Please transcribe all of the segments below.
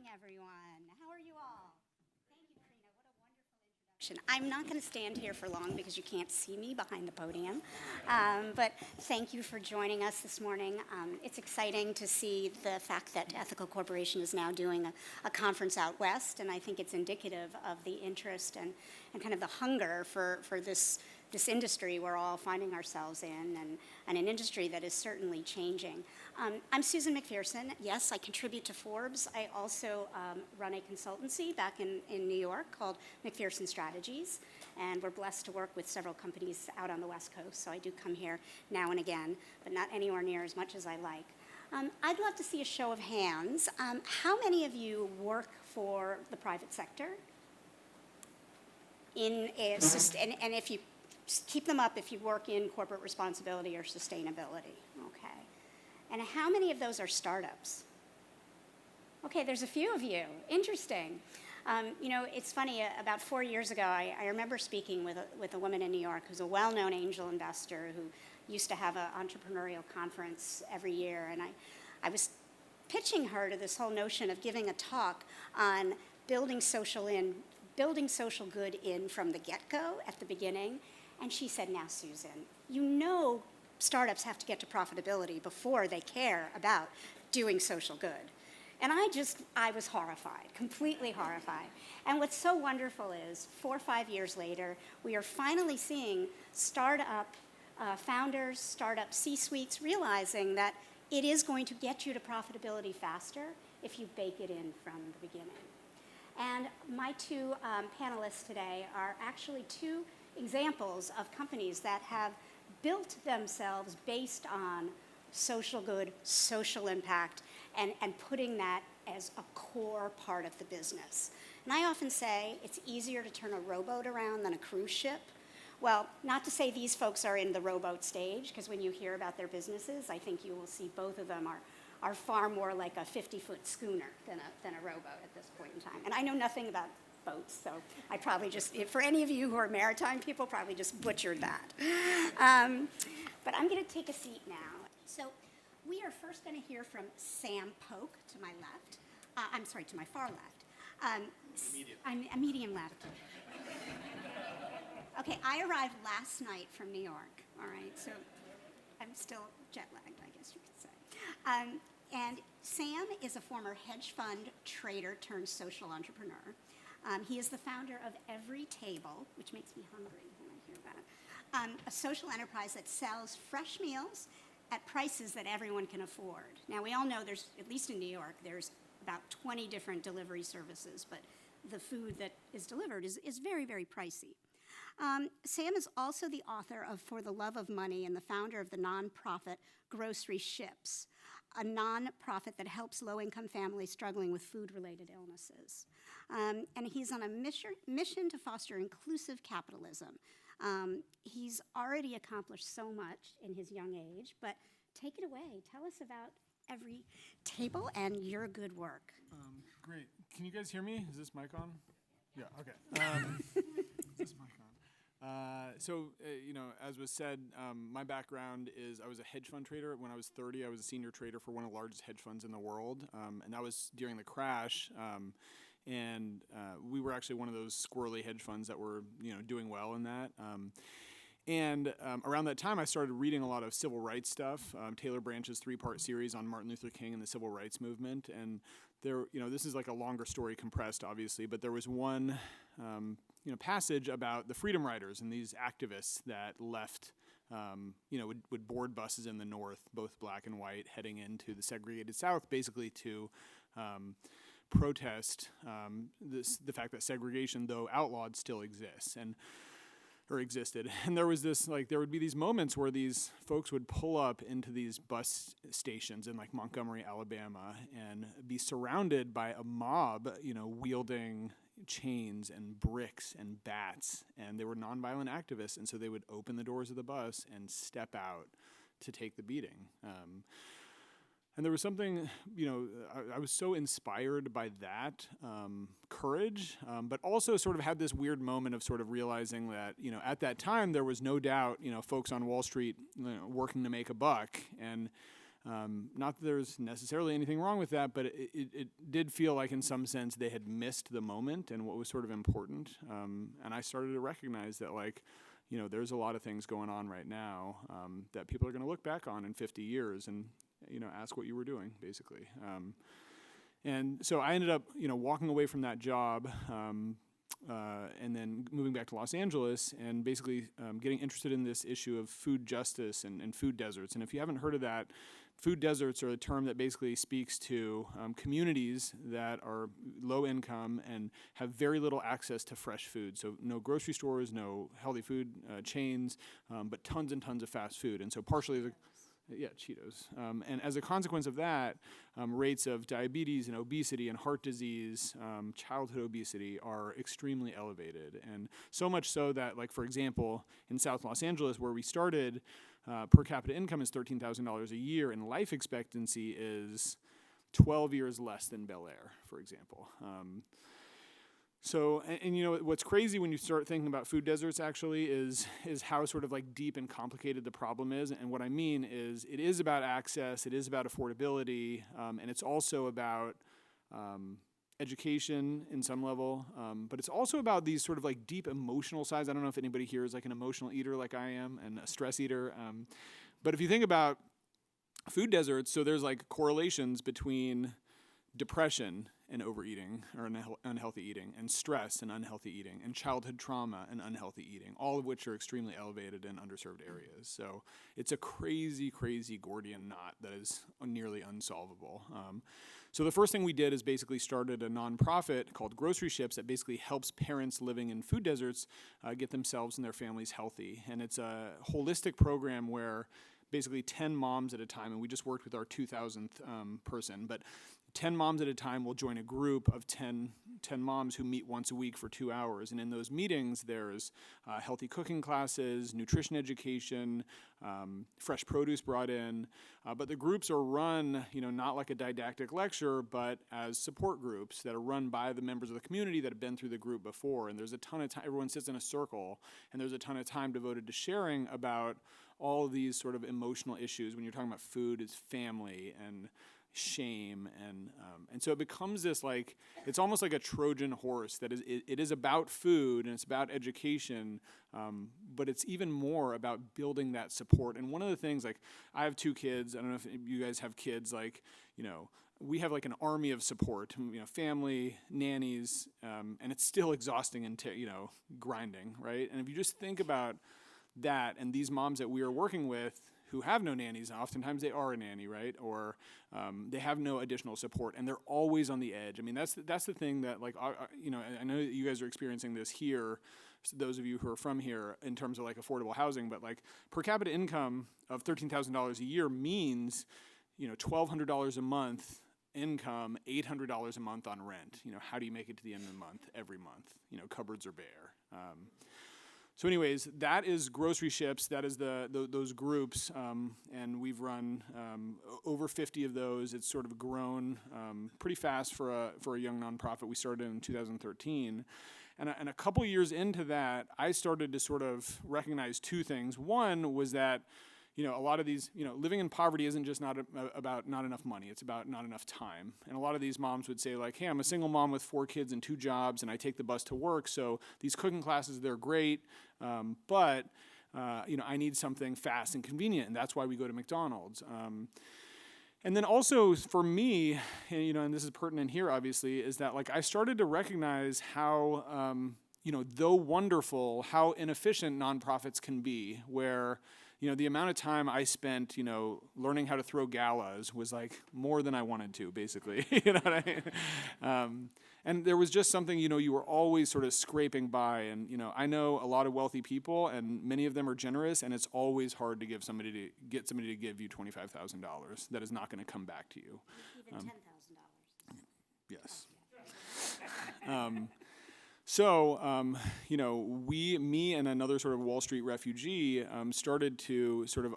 morning, everyone. How are you all? Thank you, Karina. What a wonderful introduction. I'm not going to stand here for long because you can't see me behind the podium. But thank you for joining us this morning. It's exciting to see the fact that Ethical Corporation is now doing a conference out west, and I think it's indicative of the interest and kind of the hunger for this industry we're all finding ourselves in, and an industry that is certainly changing. I'm Susan McPherson. Yes, I contribute to Forbes. I also run a consultancy back in New York called McPherson Strategies, and we're blessed to work with several companies out on the West Coast, so I do come here now and again, but not anywhere near as much as I like. I'd love to see a show of hands. How many of you work for the private sector? And if you keep them up if you work in corporate responsibility or sustainability. Okay. And how many of those are startups? Okay, there's a few of you. Interesting. It's funny, about 4 years ago, I remember speaking with a woman in New York who's a well-known angel investor who used to have an entrepreneurial conference every year. And I was pitching her to this whole notion of giving a talk on building social good in from the get-go at the beginning. And she said, now, Susan, you know startups have to get to profitability before they care about doing social good. And I was horrified, completely horrified. And what's so wonderful is 4 or 5 years later, we are finally seeing startup founders, startup C-suites realizing that it is going to get you to profitability faster if you bake it in from the beginning. And my two panelists today are actually two examples of companies that have built themselves based on social good, social impact, and putting that as a core part of the business. And I often say it's easier to turn a rowboat around than a cruise ship. Well, not to say these folks are in the rowboat stage, because when you hear about their businesses, I think you will see both of them are far more like a 50-foot schooner than a rowboat at this point in time. And I know nothing about boats, so I probably just, for any of you who are maritime people, probably just butchered that. But I'm going to take a seat now. So we are first going to hear from Sam Polk to my left. I'm sorry, to my far left. Medium. I'm medium left. Okay, I arrived last night from New York, all right, so I'm still jet-lagged, I guess you could say. And Sam is a former hedge fund trader turned social entrepreneur. He is the founder of Everytable, which makes me hungry when I hear that, a social enterprise that sells fresh meals at prices that everyone can afford. Now, we all know there's, at least in New York, there's about 20 different delivery services, but the food that is delivered is very, very pricey. Sam is also the author of For the Love of Money and the founder of the nonprofit Grocery Ships, a nonprofit that helps low-income families struggling with food-related illnesses. And he's on a mission to foster inclusive capitalism. He's already accomplished so much in his young age, but take it away. Tell us about Everytable and your good work. Great. Can you guys hear me? Is this mic on? Yeah, okay. Is this mic on? As was said, my background is I was a hedge fund trader. When I was 30, I was a senior trader for one of the largest hedge funds in the world, and that was during the crash. We were actually one of those squirrely hedge funds that were, doing well in that. Around that time, I started reading a lot of civil rights stuff. Taylor Branch's 3-part series on Martin Luther King and the civil rights movement, and there, this is like a longer story compressed, obviously, but there was one. Passage about the Freedom Riders and these activists that left, would board buses in the North, both black and white, heading into the segregated South, basically to protest the fact that segregation, though outlawed, still exists or existed. And there was this, there would be these moments where these folks would pull up into these bus stations in Montgomery, Alabama, and be surrounded by a mob, wielding chains and bricks and bats, and they were nonviolent activists, and so they would open the doors of the bus and step out to take the beating. And there was something, I was so inspired by that courage, but also sort of had this weird moment of sort of realizing that, at that time there was no doubt, folks on Wall Street working to make a buck, and Not that there's necessarily anything wrong with that, but it did feel like in some sense they had missed the moment and what was sort of important. And I started to recognize that, like, you know, there's a lot of things going on right now that people are going to look back on in 50 years and, you know, ask what you were doing, basically. And so I ended up, you know, walking away from that job and then moving back to Los Angeles and basically getting interested in this issue of food justice and food deserts. And if you haven't heard of that, food deserts are a term that basically speaks to communities that are low income and have very little access to fresh food. So no grocery stores, no healthy food chains, but tons and tons of fast food. And so partially Cheetos. And as a consequence of that, rates of diabetes and obesity and heart disease, childhood obesity are extremely elevated. And so much so that, like, for example, in South Los Angeles, where we started, per capita income is $13,000 a year, and life expectancy is 12 years less than Bel Air, for example. So, you know, what's crazy when you start thinking about food deserts actually is how sort of like deep and complicated the problem is. And what I mean is it is about access, it is about affordability, and it's also about education in some level, but it's also about these sort of like deep emotional sides. I don't know if anybody here is like an emotional eater like I am and a stress eater, but if you think about food deserts, so there's like correlations between depression and overeating or unhealthy eating, and stress and unhealthy eating, and childhood trauma and unhealthy eating, all of which are extremely elevated in underserved areas. So it's a crazy, crazy Gordian knot that is nearly unsolvable. So the first thing we did is basically started a nonprofit called Grocery Ships that basically helps parents living in food deserts get themselves and their families healthy. And it's a holistic program where basically 10 moms at a time, and we just worked with our 2,000th person, but 10 moms at a time will join a group of 10 moms who meet once a week for 2 hours. And in those meetings, there's healthy cooking classes, nutrition education, fresh produce brought in. But the groups are run, you know, not like a didactic lecture, but as support groups that are run by the members of the community that have been through the group before. And there's a ton of time, everyone sits in a circle, and there's a ton of time devoted to sharing about all of these sort of emotional issues. When you're talking about food, it's family and shame, and so it becomes this, like, it's almost like a Trojan horse that it is about food and it's about education, but it's even more about building that support. And one of the things, like, I have 2 kids, I don't know if you guys have kids, like, you know, we have like an army of support, you know, family, nannies, and it's still exhausting and, you know, grinding, right? And if you just think about that and these moms that we are working with who have no nannies, oftentimes they are a nanny, right? Or they have no additional support, and they're always on the edge. I mean, that's the thing that, like, you know, I know that you guys are experiencing this here, so those of you who are from here, in terms of like affordable housing, but like per capita income of $13,000 a year means, you know, $1,200 a month income, $800 a month on rent. You know, how do you make it to the end of the month every month? You know, cupboards are bare. So anyways, that is Grocery Ships. That is those groups, and we've run over 50 of those. It's sort of grown pretty fast for a young nonprofit. We started in 2013. And a couple years into that, I started to sort of recognize 2 things. One was that, you know, a lot of these, you know, living in poverty isn't just about not enough money. It's about not enough time. And a lot of these moms would say, like, hey, I'm a single mom with 4 kids and 2 jobs, and I take the bus to work. So these cooking classes, they're great, but you know, I need something fast and convenient, and that's why we go to McDonald's. And then also for me, you know, and this is pertinent here, obviously, is that, like, I started to recognize how, you know, though wonderful, how inefficient nonprofits can be, where, you know, the amount of time I spent, you know, learning how to throw galas was like more than I wanted to, basically. You know what I mean? And there was just something, you know, you were always sort of scraping by. And, you know, I know a lot of wealthy people, and many of them are generous, and it's always hard to get somebody to give you $25,000 that is not going to come back to you. Even $10,000. Yes. So, you know, me and another sort of Wall Street refugee started to sort of,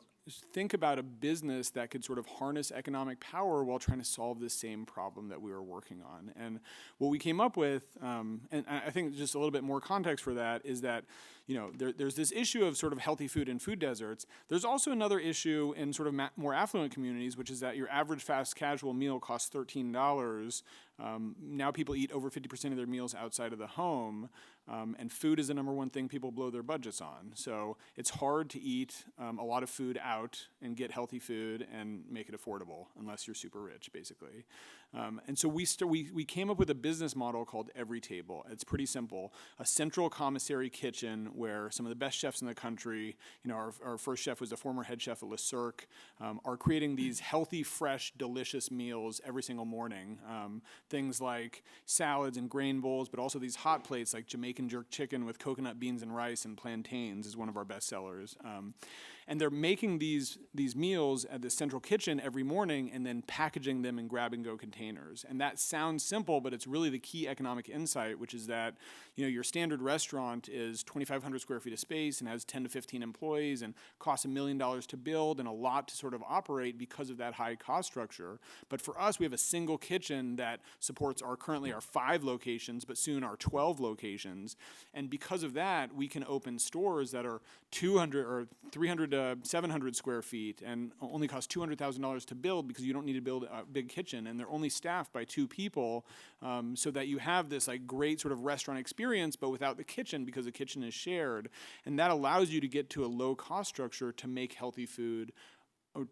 think about a business that could sort of harness economic power while trying to solve the same problem that we were working on. And what we came up with, and I think just a little bit more context for that, is that there's this issue of sort of healthy food in food deserts. There's also another issue in sort of more affluent communities, which is that your average fast casual meal costs $13. Now people eat over 50% of their meals outside of the home, and food is the number one thing people blow their budgets on. So it's hard to eat a lot of food out and get healthy food and make it affordable, unless you're super rich, basically. And so we came up with a business model called Everytable. It's pretty simple: a central commissary kitchen where some of the best chefs in the country, our first chef was a former head chef at Le Cirque, are creating these healthy, fresh, delicious meals every single morning. Things like salads and grain bowls, but also these hot plates like Jamaican jerk chicken with coconut beans and rice and plantains is one of our best sellers. And they're making these meals at the central kitchen every morning and then packaging them in grab-and-go containers. And that sounds simple, but it's really the key economic insight, which is that your standard restaurant is 2,500 square feet of space and has 10 to 15 employees and costs $1 million to build and a lot to sort of operate because of that high cost structure. But for us, we have a single kitchen that supports currently our 5 locations, but soon our 12 locations. And because of that, we can open stores that are 200 or 300 to 700 square feet and only cost $200,000 to build because you don't need to build a big kitchen, and they're only staffed by 2 people, so that you have this great sort of restaurant experience, but without the kitchen because the kitchen is shared. And that allows you to get to a low cost structure to make healthy food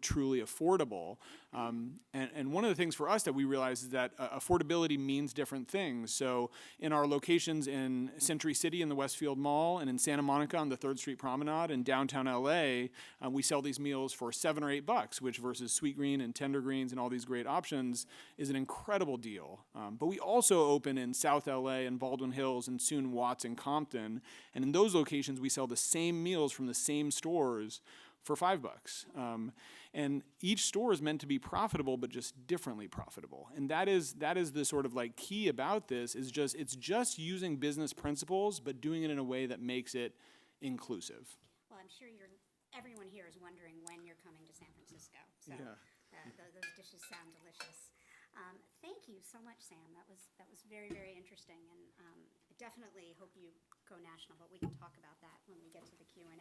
truly affordable. And one of the things for us that we realize is that affordability means different things. So in our locations in Century City in the Westfield Mall and in Santa Monica on the 3rd Street Promenade in downtown LA, we sell these meals for $7 or $8, which versus Sweet Green and Tender Greens and all these great options is an incredible deal. But we also open in South LA and Baldwin Hills and soon Watts and Compton. And in those locations, we sell the same meals from the same stores for $5. And each store is meant to be profitable, but just differently profitable. And that is the sort of key about this is it's just using business principles, but doing it in a way that makes it inclusive. Well, I'm sure everyone here is wondering when you're coming to San Francisco. So those dishes sound delicious. Thank you so much, Sam. That was very, very interesting, and I definitely hope you go national, but we can talk about that when we get to the Q&A.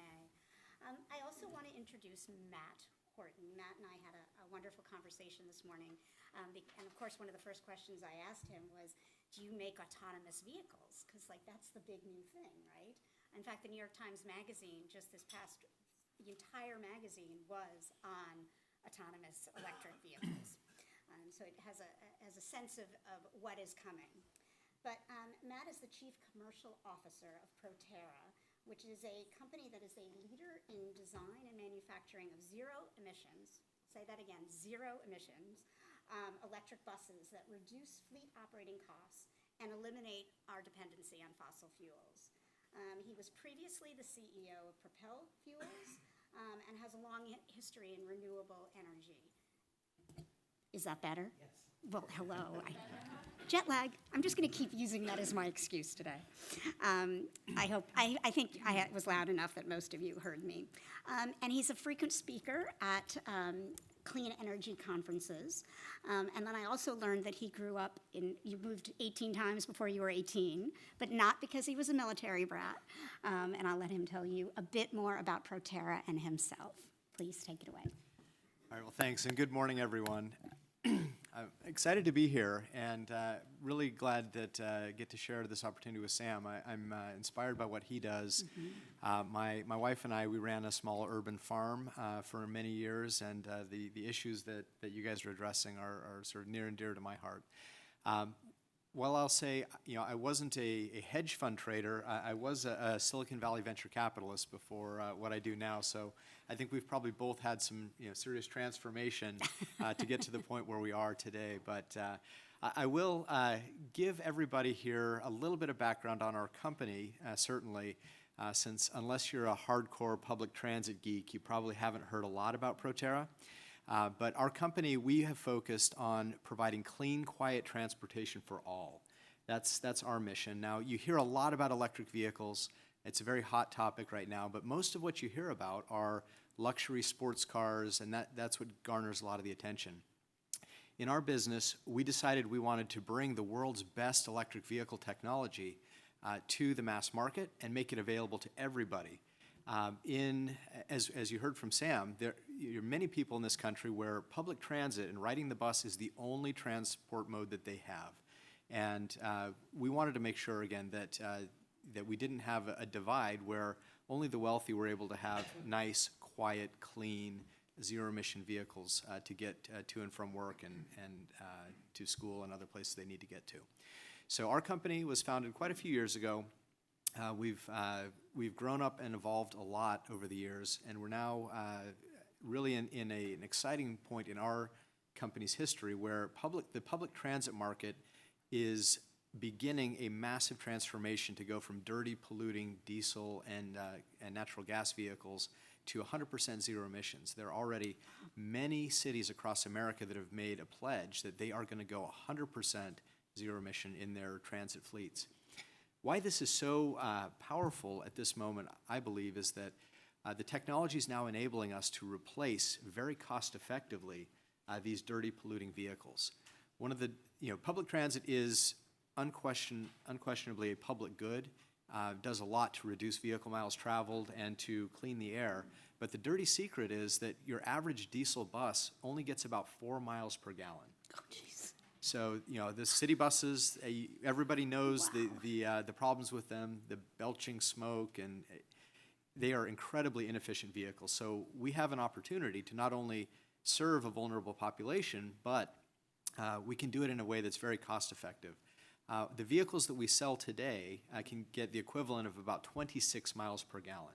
I also want to introduce Matt Horton. Matt and I had a wonderful conversation this morning, and of course one of the first questions I asked him was, do you make autonomous vehicles? Because that's the big new thing, right? In fact, the New York Times Magazine the entire magazine was on autonomous electric vehicles. So it has a sense of what is coming. But Matt is the Chief Commercial Officer of Proterra, which is a company that is a leader in design and manufacturing of zero emissions, say that again, zero emissions, electric buses that reduce fleet operating costs and eliminate our dependency on fossil fuels. He was previously the CEO of Propel Fuels and has a long history in renewable energy. Is that better? Yes. Well, hello. Jet lag. I'm just going to keep using that as my excuse today. I think I was loud enough that most of you heard me. And he's a frequent speaker at clean energy conferences. And then I also learned that he grew up you moved 18 times before you were 18, but not because he was a military brat. And I'll let him tell you a bit more about Proterra and himself. Please take it away. All right, well, thanks, and good morning, everyone. I'm excited to be here, and really glad that I get to share this opportunity with Sam. I'm inspired by what he does. My wife and I, we ran a small urban farm for many years, and the issues that you guys are addressing are sort of near and dear to my heart. Well, I'll say, I wasn't a hedge fund trader. I was a Silicon Valley venture capitalist before what I do now. So I think we've probably both had some serious transformation to get to the point where we are today. But I will give everybody here a little bit of background on our company, certainly, since unless you're a hardcore public transit geek, you probably haven't heard a lot about Proterra. But our company, we have focused on providing clean, quiet transportation for all. That's our mission. Now, you hear a lot about electric vehicles. It's a very hot topic right now, but most of what you hear about are luxury sports cars, and that's what garners a lot of the attention. In our business, we decided we wanted to bring the world's best electric vehicle technology to the mass market and make it available to everybody. As you heard from Sam, there are many people in this country where public transit and riding the bus is the only transport mode that they have. And we wanted to make sure, again, that we didn't have a divide where only the wealthy were able to have nice, quiet, clean, zero-emission vehicles to get to and from work and to school and other places they need to get to. So our company was founded quite a few years ago. We've grown up and evolved a lot over the years, and we're now really in an exciting point in our company's history where the public transit market is beginning a massive transformation to go from dirty, polluting diesel and natural gas vehicles to 100% zero emissions. There are already many cities across America that have made a pledge that they are going to go 100% zero emission in their transit fleets. Why this is so powerful at this moment, I believe, is that the technology is now enabling us to replace very cost effectively these dirty, polluting vehicles. One of the, public transit is unquestionably a public good, does a lot to reduce vehicle miles traveled and to clean the air. But the dirty secret is that your average diesel bus only gets about 4 miles per gallon. Oh, jeez. So, the city buses, everybody knows the problems with them, the belching smoke, and they are incredibly inefficient vehicles. So we have an opportunity to not only serve a vulnerable population, but we can do it in a way that's very cost effective. The vehicles that we sell today can get the equivalent of about 26 miles per gallon.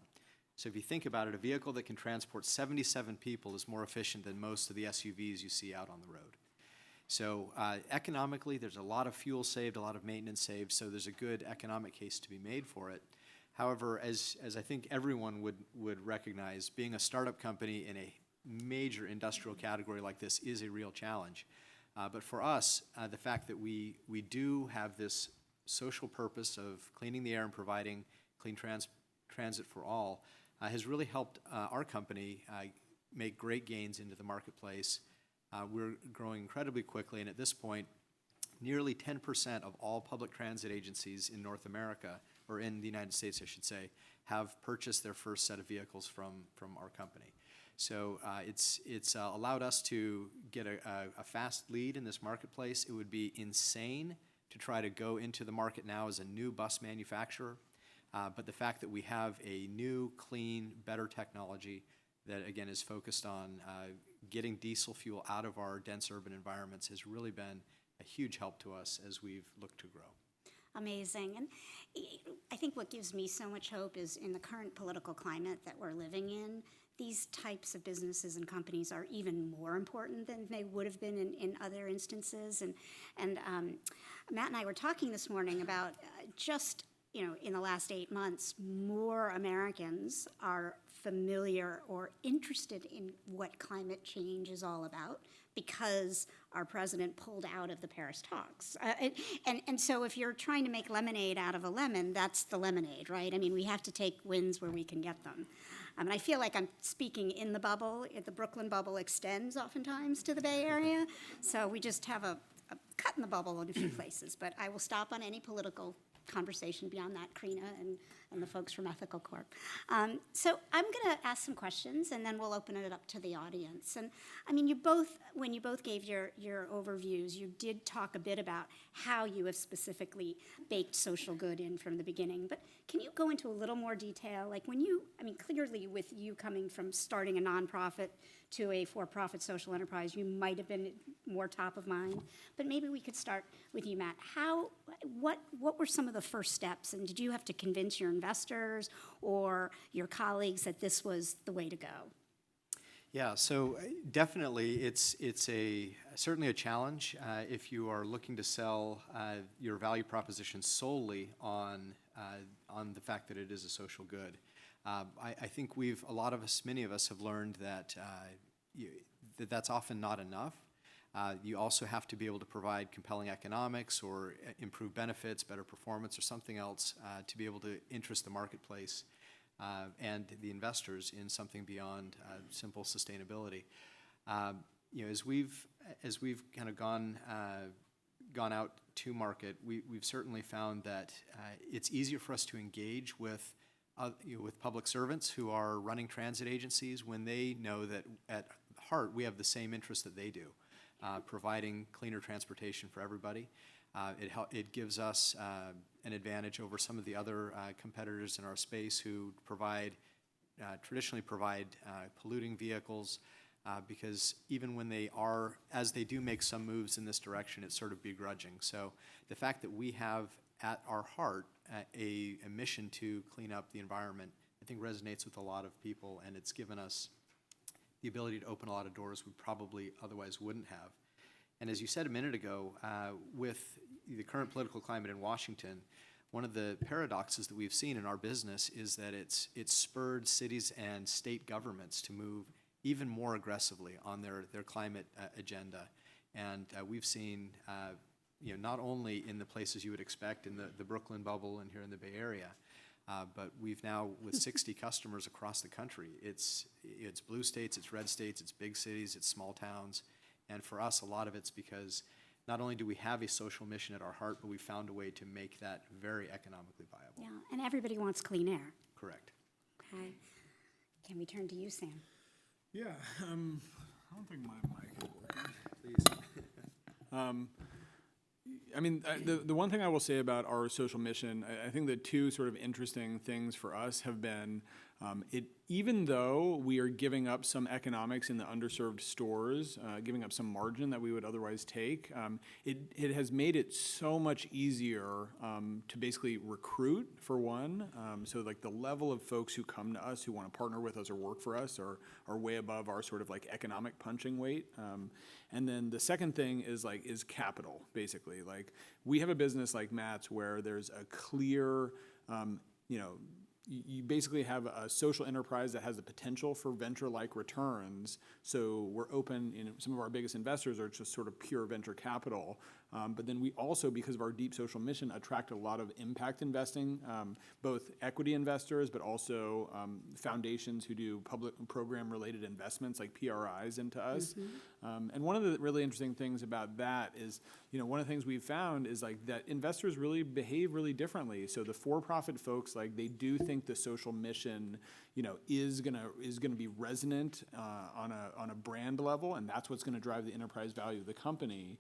So if you think about it, a vehicle that can transport 77 people is more efficient than most of the SUVs you see out on the road. So economically, there's a lot of fuel saved, a lot of maintenance saved, so there's a good economic case to be made for it. However, as I think everyone would recognize, being a startup company in a major industrial category like this is a real challenge. But for us, the fact that we do have this social purpose of cleaning the air and providing clean transit for all has really helped our company make great gains into the marketplace. We're growing incredibly quickly, and at this point, nearly 10% of all public transit agencies in North America, or in the United States, I should say, have purchased their first set of vehicles from our company. So it's allowed us to get a fast lead in this marketplace. It would be insane to try to go into the market now as a new bus manufacturer, but the fact that we have a new, clean, better technology that, again, is focused on getting diesel fuel out of our dense urban environments has really been a huge help to us as we've looked to grow. Amazing. And I think what gives me so much hope is in the current political climate that we're living in, these types of businesses and companies are even more important than they would have been in other instances. And Matt and I were talking this morning about just, in the last 8 months, more Americans are familiar or interested in what climate change is all about because our president pulled out of the Paris talks. And so if you're trying to make lemonade out of a lemon, that's the lemonade, right? I mean, we have to take wins where we can get them. And I feel like I'm speaking in the bubble. The Brooklyn bubble extends oftentimes to the Bay Area. So we just have a cut in the bubble in a few places. But I will stop on any political conversation beyond that, Karina and the folks from Ethical Corp. So I'm going to ask some questions, and then we'll open it up to the audience. And I mean, when you both gave your overviews, you did talk a bit about how you have specifically baked social good in from the beginning. But can you go into a little more detail? Like clearly with you coming from starting a nonprofit to a for-profit social enterprise, you might have been more top of mind. But maybe we could start with you, Matt. What were some of the first steps, and did you have to convince your investors or your colleagues that this was the way to go? Yeah, so definitely it's certainly a challenge if you are looking to sell your value proposition solely on the fact that it is a social good. I think many of us have learned that that's often not enough. You also have to be able to provide compelling economics or improve benefits, better performance, or something else to be able to interest the marketplace and the investors in something beyond simple sustainability. As we've kind of gone out to market, we've certainly found that it's easier for us to engage with public servants who are running transit agencies when they know that at heart we have the same interest that they do, providing cleaner transportation for everybody. It gives us an advantage over some of the other competitors in our space who traditionally provide polluting vehicles, because even when as they do make some moves in this direction, it's sort of begrudging. So the fact that we have at our heart a mission to clean up the environment, I think resonates with a lot of people, and it's given us the ability to open a lot of doors we probably otherwise wouldn't have. And as you said a minute ago, with the current political climate in Washington, one of the paradoxes that we've seen in our business is that it's spurred cities and state governments to move even more aggressively on their climate agenda. And we've seen, not only in the places you would expect in the Brooklyn bubble and here in the Bay Area, but we've now, with 60 customers across the country, it's blue states, it's red states, it's big cities, it's small towns. And for us, a lot of it's because not only do we have a social mission at our heart, but we found a way to make that very economically viable. Yeah, and everybody wants clean air. Correct. Okay. Can we turn to you, Sam? Yeah, I don't think my mic is working. Please. I mean, the one thing I will say about our social mission, I think the two sort of interesting things for us have been, even though we are giving up some economics in the underserved stores, giving up some margin that we would otherwise take, it has made it so much easier to basically recruit, for one. So like the level of folks who come to us who want to partner with us or work for us are way above our sort of like economic punching weight. And then the second thing is capital, basically. Like we have a business like Matt's where there's a clear, you basically have a social enterprise that has the potential for venture-like returns. So we're open, some of our biggest investors are just sort of pure venture capital. But then we also, because of our deep social mission, attract a lot of impact investing, both equity investors, but also foundations who do public program-related investments like PRIs into us. Mm-hmm. And one of the really interesting things about that is, one of the things we've found is that investors really behave really differently. So the for-profit folks, they do think the social mission, is gonna be resonant on a brand level, and that's what's gonna drive the enterprise value of the company.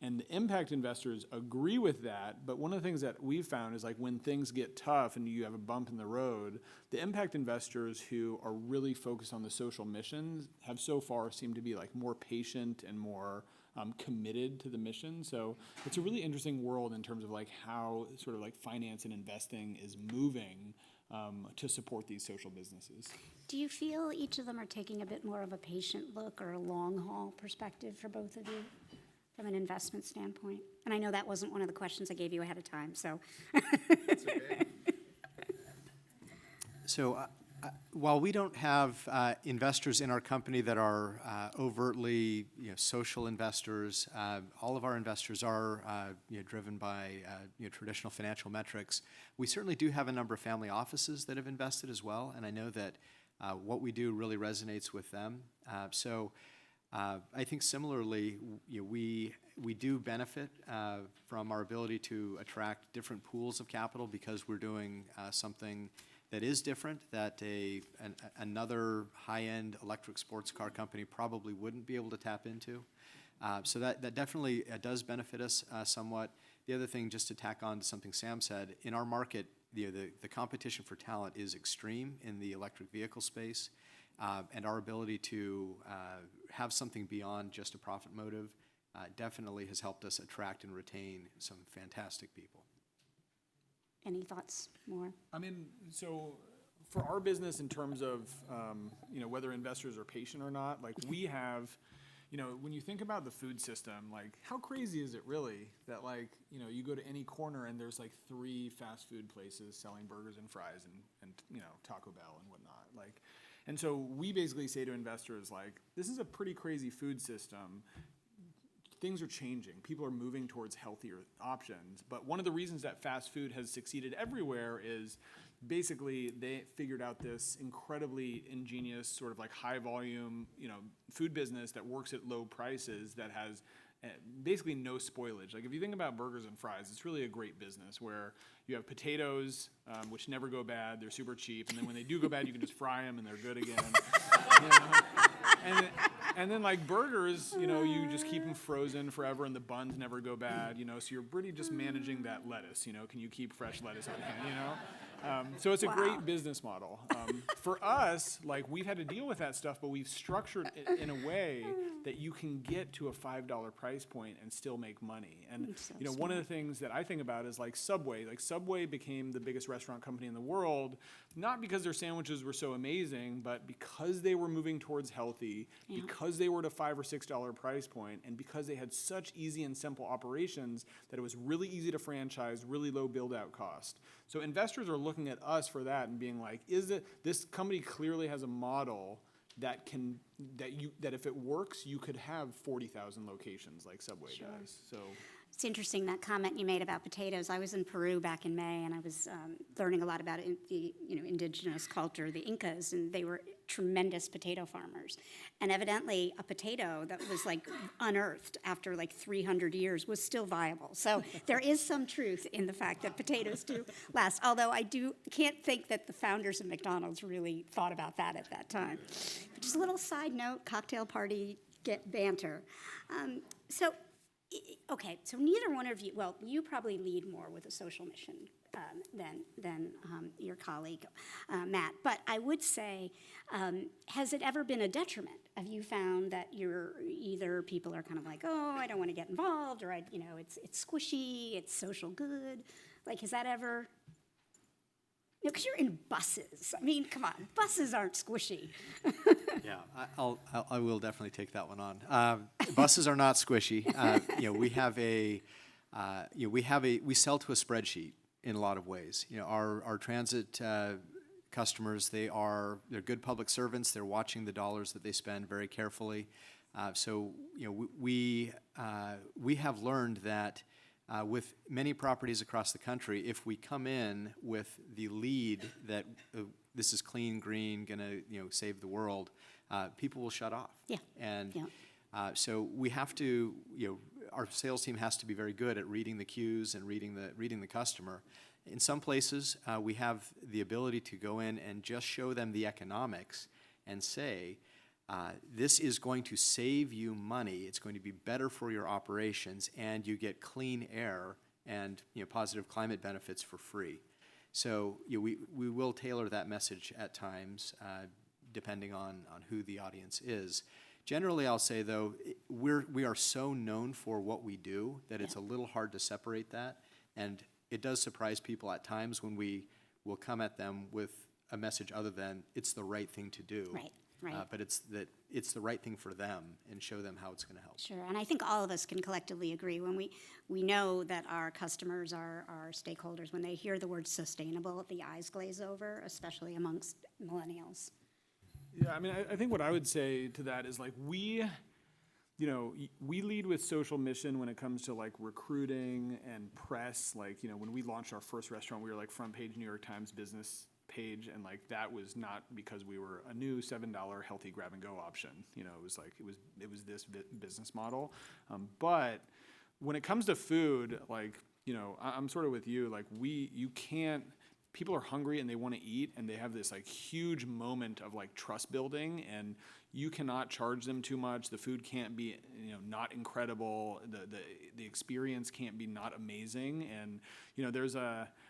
And the impact investors agree with that, but one of the things that we've found is when things get tough and you have a bump in the road, the impact investors who are really focused on the social missions have so far seemed to be more patient and more committed to the mission. So it's a really interesting world in terms of how sort of finance and investing is moving to support these social businesses. Do you feel each of them are taking a bit more of a patient look or a long haul perspective for both of you? From an investment standpoint? And I know that wasn't one of the questions I gave you ahead of time, so. That's okay. So while we don't have investors in our company that are overtly social investors, all of our investors are driven by traditional financial metrics. We certainly do have a number of family offices that have invested as well, and I know that what we do really resonates with them. I think similarly, we do benefit from our ability to attract different pools of capital because we're doing something that is different that another high-end electric sports car company probably wouldn't be able to tap into. So that definitely does benefit us somewhat. The other thing, just to tack on to something Sam said, in our market, the competition for talent is extreme in the electric vehicle space. And our ability to have something beyond just a profit motive definitely has helped us attract and retain some fantastic people. Any thoughts more? I mean, so for our business in terms of, whether investors are patient or not, we have, when you think about the food system, how crazy is it really that you go to any corner and there's 3 fast food places selling burgers and fries and Taco Bell and whatnot. And so we basically say to investors, this is a pretty crazy food system. things are changing. People are moving towards healthier options. But one of the reasons that fast food has succeeded everywhere is basically they figured out this incredibly ingenious sort of like high volume, food business that works at low prices that has basically no spoilage. Like if you think about burgers and fries, it's really a great business where you have potatoes, which never go bad. They're super cheap. And then when they do go bad, you can just fry them and they're good again. And then like burgers, you just keep them frozen forever and the buns never go bad, so you're really just managing that lettuce, can you keep fresh lettuce on hand, So it's a great business model. For us, like we've had to deal with that stuff, but we've structured it in a way that you can get to a $5 price point and still make money. And one of the things that I think about is like Subway. Like Subway became the biggest restaurant company in the world, not because their sandwiches were so amazing, but because they were moving towards healthy, because they were at a $5 or $6 price point, and because they had such easy and simple operations that it was really easy to franchise, really low build-out cost. So investors are looking at us for that and being like, this company clearly has a model that if it works, you could have 40,000 locations like Subway does. So it's interesting that comment you made about potatoes. I was in Peru back in May, and I was learning a lot about the indigenous culture, the Incas, and they were tremendous potato farmers. And evidently, a potato that was like unearthed after like 300 years was still viable. So there is some truth in the fact that potatoes do last. Although can't think that the founders of McDonald's really thought about that at that time. But just a little side note, cocktail party banter. Okay, so neither one of you, well, you probably lead more with a social mission than your colleague, Matt. But I would say, has it ever been a detriment? Have you found that either people are kind of like, oh, I don't want to get involved, or it's squishy, it's social good? Like, has that ever? Because you're in buses. I mean, come on, buses aren't squishy. Yeah, I will definitely take that one on. Buses are not squishy. We sell to a spreadsheet in a lot of ways. Our transit customers, they're good public servants. They're watching the dollars that they spend very carefully. We have learned that with many properties across the country, if we come in with the lead that this is clean, green, gonna save the world, people will shut off. Yeah. And so we have to, our sales team has to be very good at reading the cues and reading the customer. In some places, we have the ability to go in and just show them the economics and say, this is going to save you money. It's going to be better for your operations, and you get clean air and positive climate benefits for free. So we will tailor that message at times, depending on who the audience is. Generally, I'll say though, we are so known for what we do that it's a little hard to separate that, and it does surprise people at times when we will come at them with a message other than it's the right thing to do. Right. But it's the right thing for them and show them how it's going to help. Sure, and I think all of us can collectively agree when we know that our customers, our stakeholders, when they hear the word sustainable, the eyes glaze over, especially amongst millennials. Yeah, I mean, I think what I would say to that is like we lead with social mission when it comes to like recruiting and press. Like, when we launched our first restaurant, we were like front page New York Times business page, and like that was not because we were a new $7 healthy grab and go option. It was this business model. But when it comes to food, like, I'm sort of with you. Like people are hungry and they want to eat, and they have this like huge moment of like trust building, and you cannot charge them too much. The food can't be not incredible. The experience can't be not amazing. And there's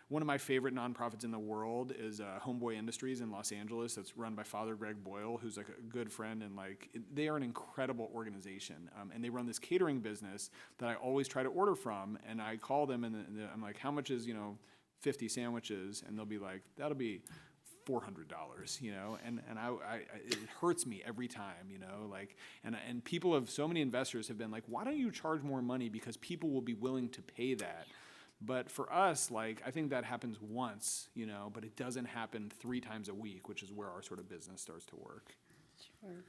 one of my favorite nonprofits in the world is Homeboy Industries in Los Angeles. That's run by Father Greg Boyle, who's like a good friend, and like they are an incredible organization. And they run this catering business that I always try to order from, and I call them and I'm like, how much is 50 sandwiches? And they'll be like, that'll be $400, and it hurts me every time, and so many investors have been like, why don't you charge more money, because people will be willing to pay that. But for us, like, I think that happens once, but it doesn't happen 3 times a week, which is where our sort of business starts to work. Sure.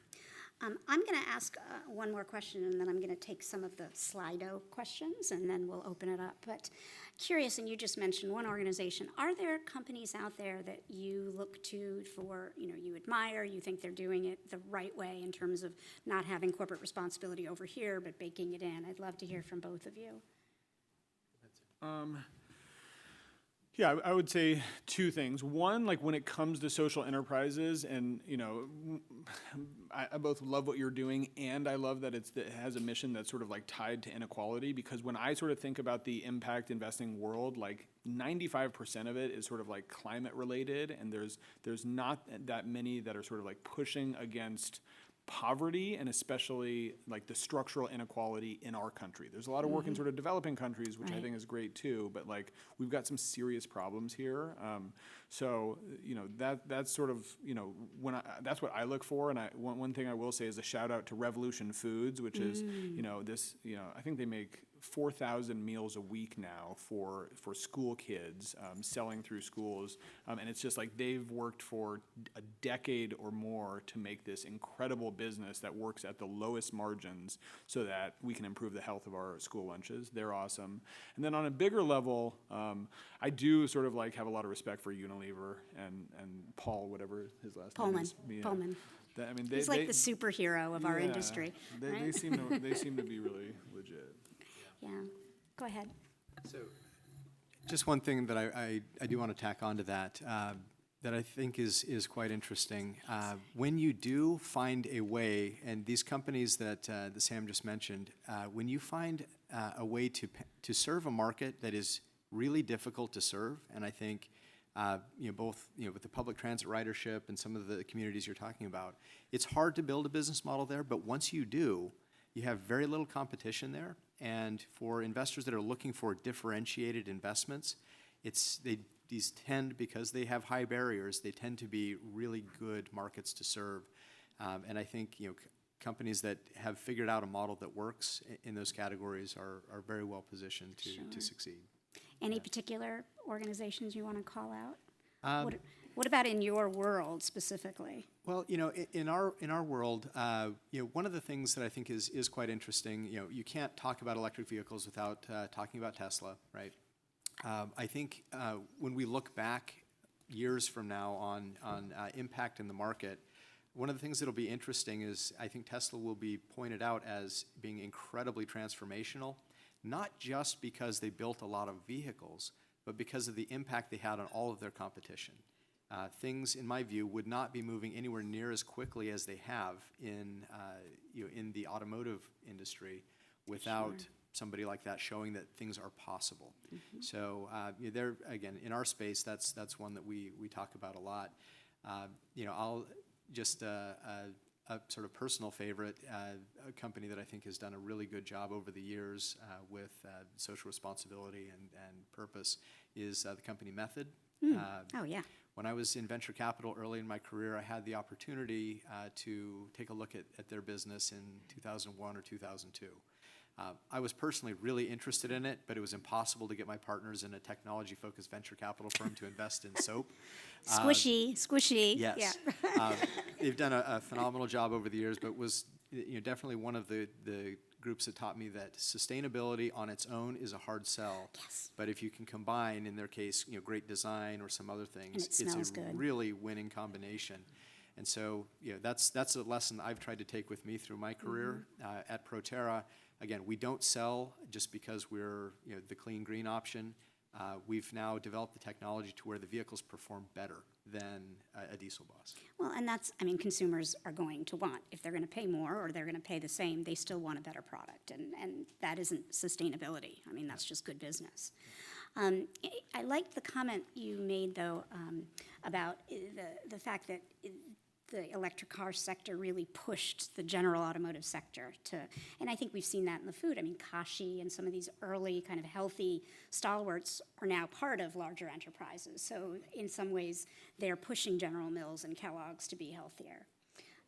I'm going to ask one more question, and then I'm going to take some of the Slido questions, and then we'll open it up. But curious, and you just mentioned one organization. Are there companies out there that you look to for, you admire, you think they're doing it the right way in terms of not having corporate responsibility over here, but baking it in? I'd love to hear from both of you. Yeah, I would say two things. One, like when it comes to social enterprises, and I both love what you're doing, and I love that it has a mission that's sort of like tied to inequality. Because when I sort of think about the impact investing world, like 95% of it is sort of like climate related, and there's not that many that are sort of like pushing against poverty, and especially like the structural inequality in our country. There's a lot of work in sort of developing countries, which I think is great too, but like we've got some serious problems here. So that's sort of that's what I look for. And one thing I will say is a shout out to Revolution Foods, which is I think they make 4,000 meals a week now for school kids, selling through schools, and it's just like they've worked for a decade or more to make this incredible business that works at the lowest margins so that we can improve the health of our school lunches. They're awesome. And then on a bigger level, I do sort of like have a lot of respect for Unilever and Paul, whatever his last name is. Pullman. He's like the superhero of our industry. They seem to be really legit. Yeah, go ahead. So, just one thing that I do want to tack onto that that I think is quite interesting. When you do find a way, and these companies that Sam just mentioned, when you find a way to serve a market that is really difficult to serve, and I think both with the public transit ridership and some of the communities you're talking about, it's hard to build a business model there. But once you do, you have very little competition there. And for investors that are looking for differentiated investments, these tend, because they have high barriers, they tend to be really good markets to serve. And I think companies that have figured out a model that works in those categories are very well positioned to succeed. Any particular organizations you want to call out? What about in your world specifically? Well, in our world, one of the things that I think is quite interesting, you can't talk about electric vehicles without talking about Tesla, right? I think when we look back years from now on impact in the market, one of the things that'll be interesting is I think Tesla will be pointed out as being incredibly transformational, not just because they built a lot of vehicles, but because of the impact they had on all of their competition. Things, in my view, would not be moving anywhere near as quickly as they have in the automotive industry without somebody like that showing that things are possible. So there again, in our space, that's one that we talk about a lot. I'll just a sort of personal favorite, a company that I think has done a really good job over the years with social responsibility and purpose is the company Method. Oh, yeah. When I was in venture capital early in my career, I had the opportunity to take a look at their business in 2001 or 2002. I was personally really interested in it, but it was impossible to get my partners in a technology-focused venture capital firm to invest in soap. Squishy. Yes. Yeah. They've done a phenomenal job over the years, but was definitely one of the groups that taught me that sustainability on its own is a hard sell. Yes. But if you can combine, in their case, great design or some other things, it's a really winning combination. And so, that's a lesson I've tried to take with me through my career at Proterra. Again, we don't sell just because we're the clean green option. We've now developed the technology to where the vehicles perform better than a diesel bus. Well, and consumers are going to want, if they're going to pay more or they're going to pay the same, they still want a better product. And that isn't sustainability. That's just good business. I liked the comment you made, though, about the fact that the electric car sector really pushed the general automotive sector and I think we've seen that in the food. Kashi and some of these early kind of healthy stalwarts are now part of larger enterprises. So in some ways, they're pushing General Mills and Kellogg's to be healthier.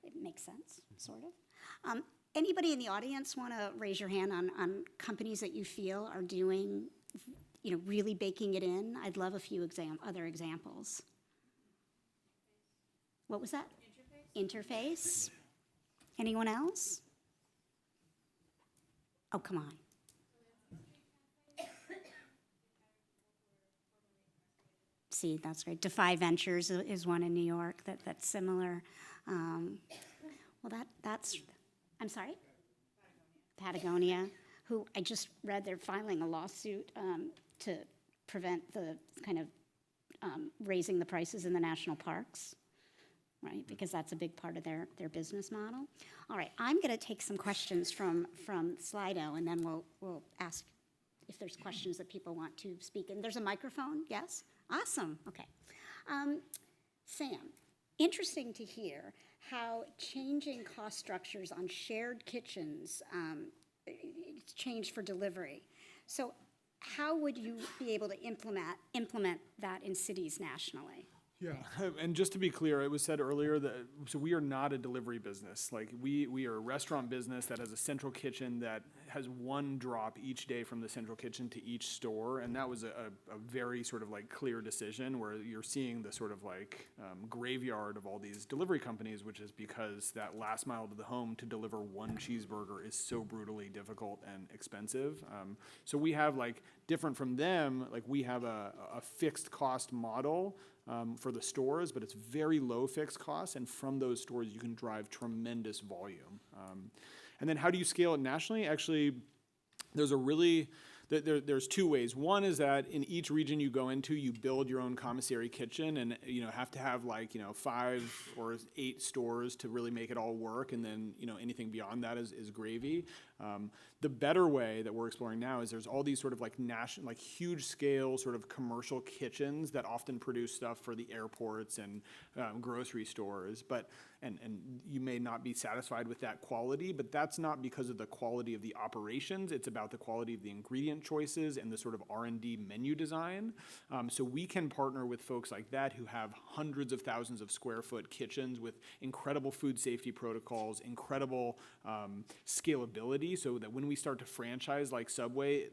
It makes sense, sort of. Anybody in the audience want to raise your hand on companies that you feel are doing, really baking it in? I'd love a few other examples. What was that? Interface. Anyone else? Oh, come on. See, that's great. Defy Ventures is one in New York that's similar. Well, that's, I'm sorry? Patagonia, who I just read they're filing a lawsuit to prevent the kind of raising the prices in the national parks, right? Because that's a big part of their business model. All right, I'm going to take some questions from Slido, and then we'll ask if there's questions that people want to speak. And there's a microphone, yes? Awesome, okay. Sam, interesting to hear how changing cost structures on shared kitchens it's changed for delivery. So how would you be able to implement that in cities nationally? Yeah, and just to be clear, it was said earlier that, so we are not a delivery business. Like we are a restaurant business that has a central kitchen that has one drop each day from the central kitchen to each store. And that was a very sort of like clear decision where you're seeing the sort of like graveyard of all these delivery companies, which is because that last mile to the home to deliver one cheeseburger is so brutally difficult and expensive. So we have like different from them, like we have a fixed cost model for the stores, but it's very low fixed costs, and from those stores you can drive tremendous volume. And then how do you scale it nationally? Actually, there's there's two ways. One is that in each region you go into, you build your own commissary kitchen, and have to have 5 or 8 stores to really make it all work, and then anything beyond that is gravy. The better way that we're exploring now is there's all these sort of national, huge scale sort of commercial kitchens that often produce stuff for the airports and grocery stores. And you may not be satisfied with that quality, but that's not because of the quality of the operations. It's about the quality of the ingredient choices and the sort of R&D menu design. So we can partner with folks like that who have hundreds of thousands of square foot kitchens with incredible food safety protocols, incredible scalability, so that when we start to franchise like Subway,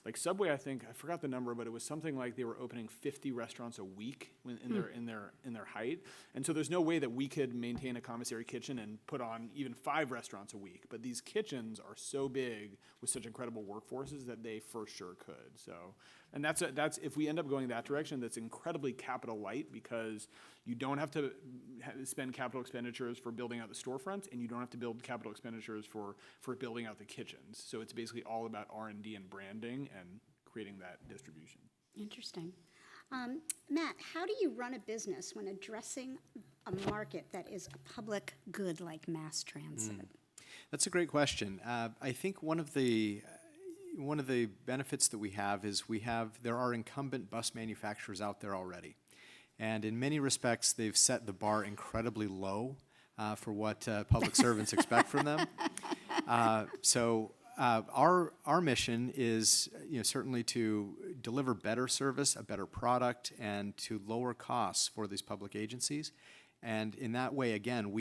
like Subway, I think I forgot the number, but it was something like they were opening 50 restaurants a week in their height, and so there's no way that we could maintain a commissary kitchen and put on even 5 restaurants a week. But these kitchens are so big with such incredible workforces that they for sure could. So, and that's if we end up going that direction, that's incredibly capital light, because you don't have to spend capital expenditures for building out the storefronts, and you don't have to build capital expenditures for building out the kitchens. So it's basically all about R&D and branding and creating that distribution. Interesting. Matt, how do you run a business when addressing a market that is a public good like mass transit? That's a great question. I think one of the benefits that we have is there are incumbent bus manufacturers out there already. And in many respects, they've set the bar incredibly low for what public servants expect from them. So our mission is certainly to deliver better service, a better product, and to lower costs for these public agencies. And in that way, again,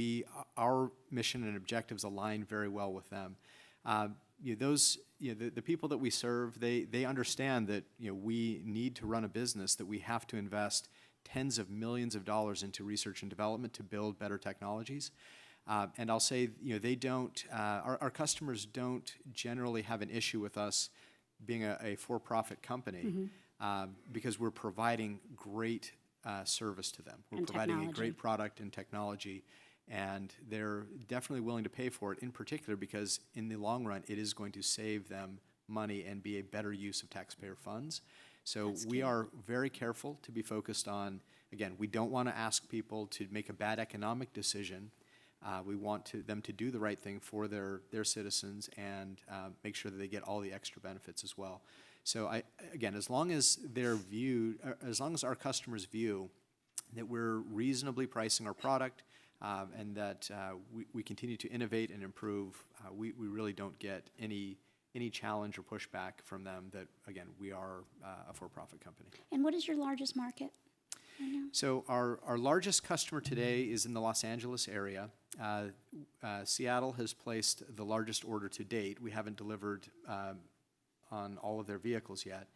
our mission and objectives align very well with them. The people that we serve, they understand that we need to run a business, that we have to invest tens of millions of dollars into research and development to build better technologies. And I'll say, they don't. Our customers don't generally have an issue with us being a for-profit company, because we're providing great service to them. We're providing a great product and technology, and they're definitely willing to pay for it, in particular because in the long run it is going to save them money and be a better use of taxpayer funds. So we are very careful to be focused on, again, we don't want to ask people to make a bad economic decision. We want them to do the right thing for their citizens and make sure that they get all the extra benefits as well. So again, as long as our customers view that we're reasonably pricing our product and that we continue to innovate and improve, we really don't get any challenge or pushback from them that, again, we are a for-profit company. And what is your largest market? So our largest customer today is in the Los Angeles area. Seattle has placed the largest order to date. We haven't delivered on all of their vehicles yet.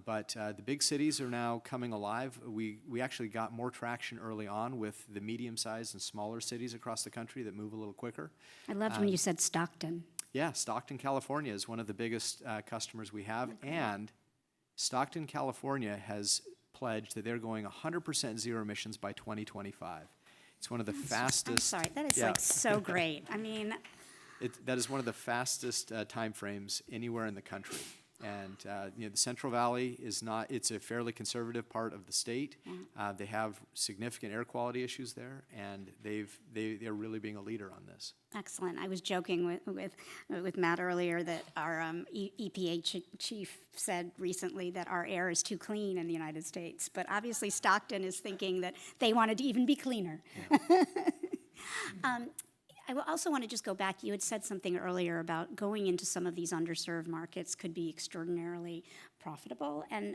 But the big cities are now coming alive. We actually got more traction early on with the medium-sized and smaller cities across the country that move a little quicker. I loved when you said Stockton. Yeah, Stockton, California is one of the biggest customers we have, and Stockton, California has pledged that they're going 100% zero emissions by 2025. It's one of the fastest. I'm sorry, that is like so great. I mean, That is one of the fastest time frames anywhere in the country. And the Central Valley is not, it's a fairly conservative part of the state. They have significant air quality issues there, and they're really being a leader on this. excellent. I was joking with Matt earlier that our EPA chief said recently that our air is too clean in the United States, but obviously Stockton is thinking that they wanted to even be cleaner. I also want to just go back. You had said something earlier about going into some of these underserved markets could be extraordinarily profitable. And,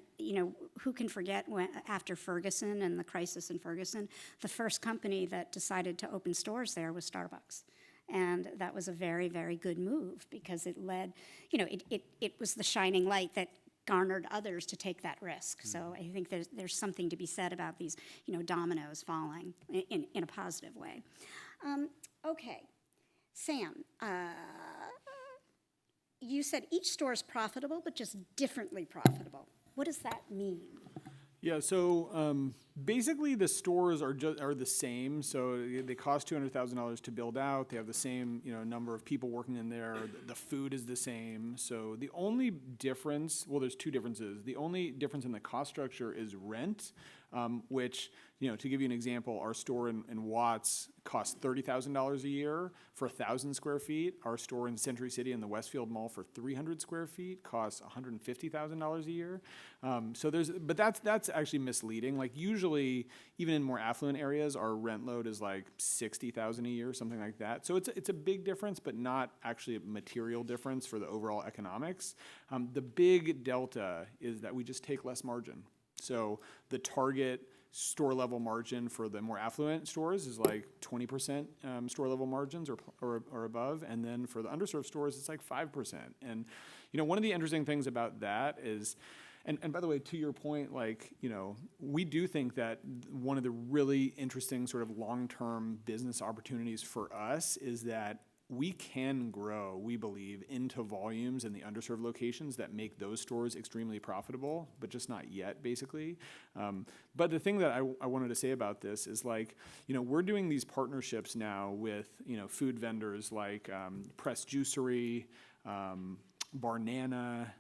who can forget when, after Ferguson and the crisis in Ferguson, the first company that decided to open stores there was Starbucks. And that was a very, very good move because it led, it was the shining light that garnered others to take that risk. So I think there's something to be said about these, dominoes falling in a positive way. Okay, Sam, you said each store is profitable, but just differently profitable. What does that mean? Yeah, so basically the stores are the same. So they cost $200,000 to build out. They have the same number of people working in there. The food is the same. So the only difference, well, there's two differences. The only difference in the cost structure is rent, which to give you an example, our store in Watts costs $30,000 a year for 1,000 square feet. Our store in Century City in the Westfield Mall for 300 square feet costs $150,000 a year. But that's actually misleading. Like usually, even in more affluent areas, our rent load is like $60,000 a year, something like that. So it's a big difference, but not actually a material difference for the overall economics. The big delta is that we just take less margin. So the target store level margin for the more affluent stores is like 20% store level margins or above, and then for the underserved stores it's like 5%. And one of the interesting things about that is, and by the way, to your point, we do think that one of the really interesting sort of long-term business opportunities for us is that we can grow, we believe, into volumes in the underserved locations that make those stores extremely profitable, but just not yet, basically. But the thing that I wanted to say about this is we're doing these partnerships now with, food vendors like Press Juicery, Barnana,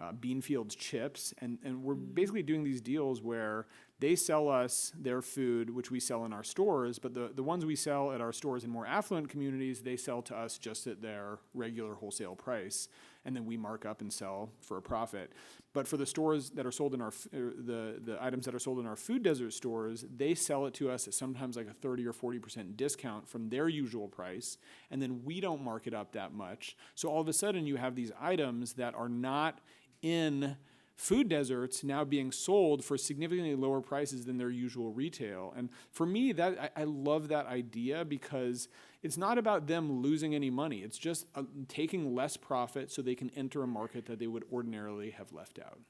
Beanfields Chips, and we're basically doing these deals where they sell us their food, which we sell in our stores, but the ones we sell at our stores in more affluent communities, they sell to us just at their regular wholesale price, and then we mark up and sell for a profit. But for the stores that are sold in our, the items that are sold in our food desert stores, they sell it to us at sometimes like a 30 or 40% discount from their usual price, and then we don't mark it up that much. So all of a sudden you have these items that are not in food deserts now being sold for significantly lower prices than their usual retail. And for me, I love that idea because it's not about them losing any money. It's just taking less profit so they can enter a market that they would ordinarily have left out.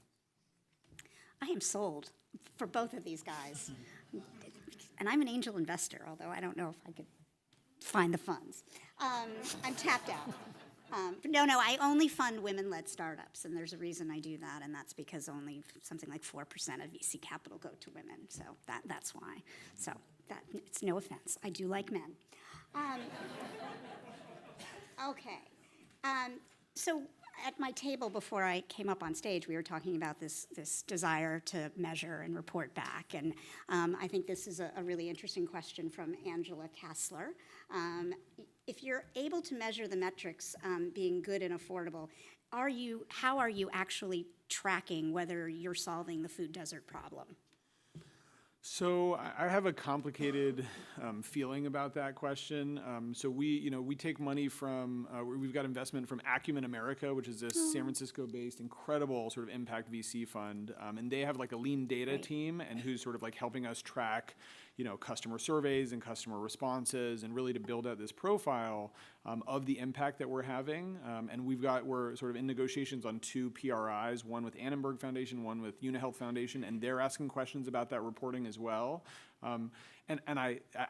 I am sold for both of these guys. And I'm an angel investor, although I don't know if I could find the funds. I'm tapped out. No, I only fund women-led startups, and there's a reason I do that, and that's because only something like 4% of VC capital go to women, so that's why. So it's no offense. I do like men. Okay. So at my table before I came up on stage, we were talking about this desire to measure and report back, and I think this is a really interesting question from Angela Kassler. If you're able to measure the metrics being good and affordable, how are you actually tracking whether you're solving the food desert problem? So I have a complicated feeling about that question. So we take money from, we've got investment from Acumen America, which is this San Francisco-based incredible sort of impact VC fund, and they have like a lean data team, and who's sort of like helping us track, customer surveys and customer responses, and really to build out this profile of the impact that we're having. And we're sort of in negotiations on 2 PRIs, one with Annenberg Foundation, one with UniHealth Foundation, and they're asking questions about that reporting as well. And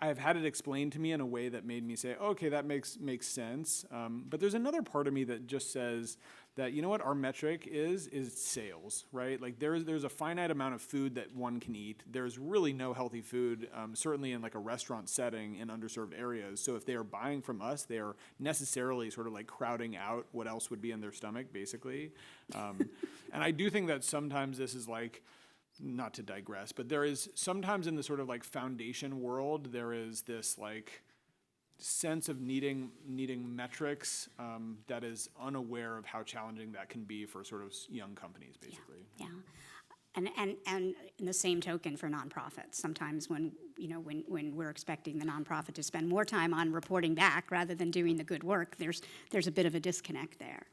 I've had it explained to me in a way that made me say, okay, that makes sense. But there's another part of me that just says that, what our metric is sales, right? Like there's a finite amount of food that one can eat. There's really no healthy food, certainly in like a restaurant setting in underserved areas. So if they are buying from us, they are necessarily sort of like crowding out what else would be in their stomach, basically. And I do think that sometimes this is like, not to digress, but there is sometimes in the sort of like foundation world, there is this like sense of needing metrics that is unaware of how challenging that can be for sort of young companies, basically. Yeah. And in the same token for nonprofits, sometimes when we're expecting the nonprofit to spend more time on reporting back rather than doing the good work, there's a bit of a disconnect there.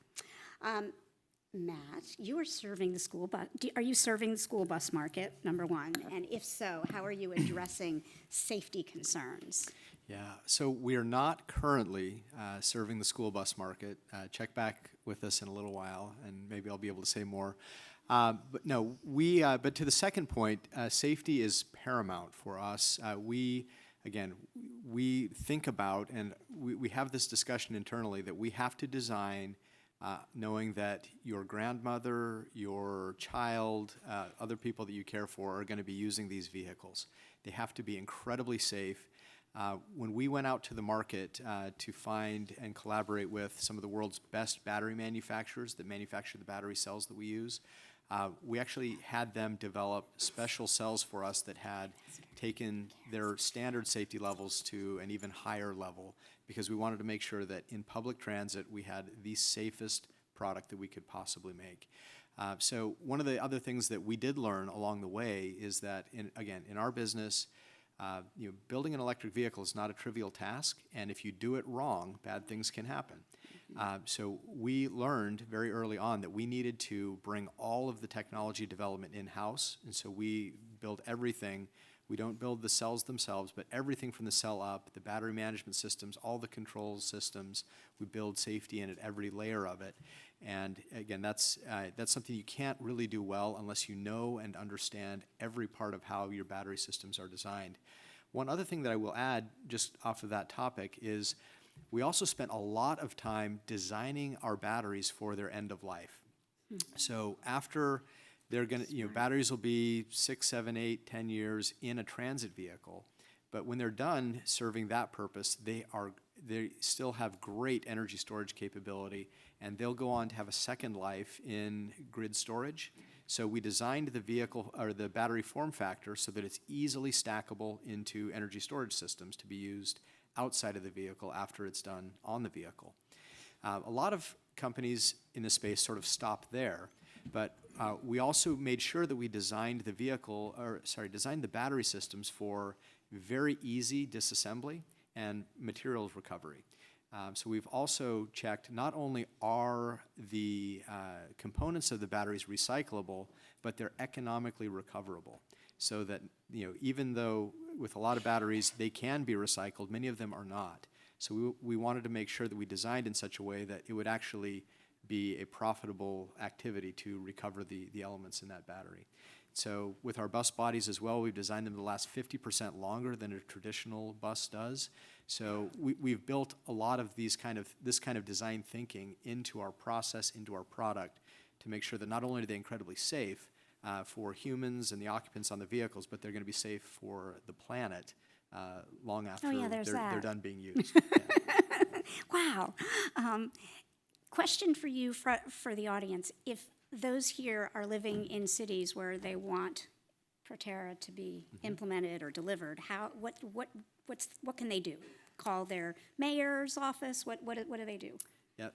Matt, you are serving the school bus. Are you serving the school bus market, number one? And if so, how are you addressing safety concerns? Yeah, so we are not currently serving the school bus market. Check back with us in a little while, and maybe I'll be able to say more. But no, but to the second point, safety is paramount for us. We think about, and we have this discussion internally, that we have to design knowing that your grandmother, your child, other people that you care for are going to be using these vehicles. They have to be incredibly safe. When we went out to the market to find and collaborate with some of the world's best battery manufacturers that manufacture the battery cells that we use, we actually had them develop special cells for us that had taken their standard safety levels to an even higher level, because we wanted to make sure that in public transit we had the safest product that we could possibly make. So one of the other things that we did learn along the way is that, in our business, building an electric vehicle is not a trivial task, and if you do it wrong, bad things can happen. So we learned very early on that we needed to bring all of the technology development in-house, and so we build everything. We don't build the cells themselves, but everything from the cell up, the battery management systems, all the control systems. We build safety in at every layer of it. And again, that's something you can't really do well unless you know and understand every part of how your battery systems are designed. One other thing that I will add just off of that topic is we also spent a lot of time designing our batteries for their end of life. So after they're going to, batteries will be 6, 7, 8, 10 years in a transit vehicle, but when they're done serving that purpose, they still have great energy storage capability, and they'll go on to have a second life in grid storage. So we designed the vehicle or the battery form factor so that it's easily stackable into energy storage systems to be used outside of the vehicle after it's done on the vehicle. A lot of companies in this space sort of stop there, but we also made sure that we designed the battery systems for very easy disassembly and materials recovery. So we've also checked not only are the components of the batteries recyclable, but they're economically recoverable. So that even though with a lot of batteries they can be recycled, many of them are not. So we wanted to make sure that we designed in such a way that it would actually be a profitable activity to recover the elements in that battery. So with our bus bodies as well, we've designed them to last 50% longer than a traditional bus does. So we've built a lot of this kind of design thinking into our process, into our product, to make sure that not only are they incredibly safe for humans and the occupants on the vehicles, but they're going to be safe for the planet long after they're done being used. Wow. Question for you for the audience. If those here are living in cities where they want Proterra to be implemented or delivered, what can they do? Call their mayor's office? What do they do? Yeah,